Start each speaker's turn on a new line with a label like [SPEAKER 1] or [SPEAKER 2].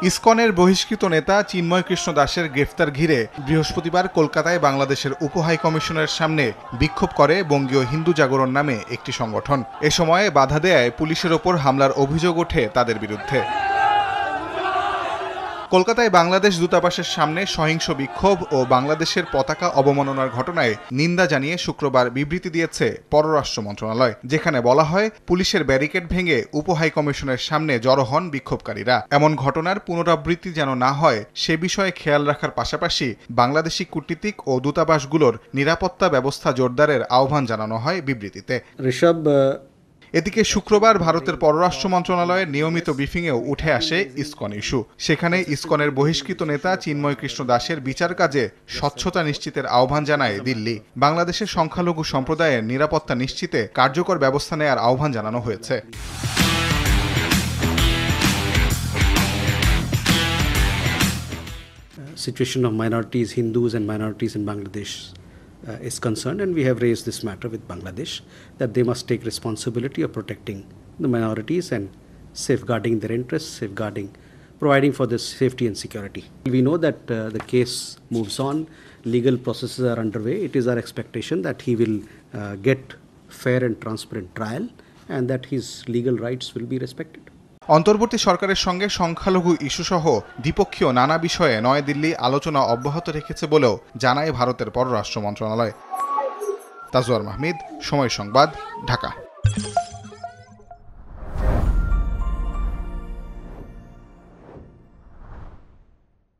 [SPEAKER 1] ইসকনের বহিষ্কৃত নেতা চিন্ময় কৃষ্ণ দাসের গ্রেফতার ঘিরে বৃহস্পতিবার কলকাতায় বাংলাদেশের উপহাই কমিশনের সামনে বিক্ষোভ করে বঙ্গীয় হিন্দু জাগরণ নামে একটি সংগঠন। এ সময়ে বাধা দেয়ায় পুলিশের ওপর হামলার অভিযোগ ওঠে তাদের বিরুদ্ধে। কলকাতায় বাংলাদেশ দূতাবাসের সামনে সহিংস বিক্ষোভ ও বাংলাদেশের পতাকা অবমাননার ঘটনায় নিন্দা জানিয়ে শুক্রবার বিবৃতি দিয়েছে পররাষ্ট্র মন্ত্রণালয়, যেখানে বলা হয় পুলিশের ব্যারিকেড ভেঙে উপহাই কমিশনের সামনে জড়ো হন বিক্ষোভকারীরা। এমন ঘটনার পুনরাবৃত্তি যেন না হয় সে বিষয়ে খেয়াল রাখার পাশাপাশি বাংলাদেশি কূটনীতিক ও দূতাবাসগুলোর নিরাপত্তা ব্যবস্থা জোরদারের আহ্বান জানানো হয় বিবৃতিতে। এদিকে শুক্রবার ভারতের পররাষ্ট্র মন্ত্রণালয়ের নিয়মিত ব্রিফিংয়েও উঠে আসে ইসকন ইস্যু। সেখানে ইসকনের বহিষ্কৃত নেতা চিন্ময় কৃষ্ণ দাসের বিচার কাজে স্বচ্ছতা নিশ্চিতের আহ্বান জানায় দিল্লি। বাংলাদেশের সংখ্যালঘু সম্প্রদায়ের নিরাপত্তা নিশ্চিতে কার্যকর ব্যবস্থা নেয়ার আহ্বান জানানো হয়েছে।
[SPEAKER 2] Situation of minorities, Hindus and minorities in Bangladesh is concerned, and we have raised this matter with Bangladesh that they must take responsibility of protecting the minorities and safeguarding their interests, providing for their safety and security. We know that the case moves on, legal processes are underway. It is our expectation that he will get fair and transparent trial and that his legal rights will be respected.
[SPEAKER 1] অন্তর্বর্তী সরকারের সঙ্গে সংখ্যালঘু ইস্যুসহ দ্বিপক্ষীয় নানা বিষয়ে নয়াদিল্লি আলোচনা অব্যাহত রেখেছে বলেও জানায় ভারতের পররাষ্ট্র মন্ত্রণালয়। তাজওয়ার মাহমুদ, সময় সংবাদ, ঢাকা।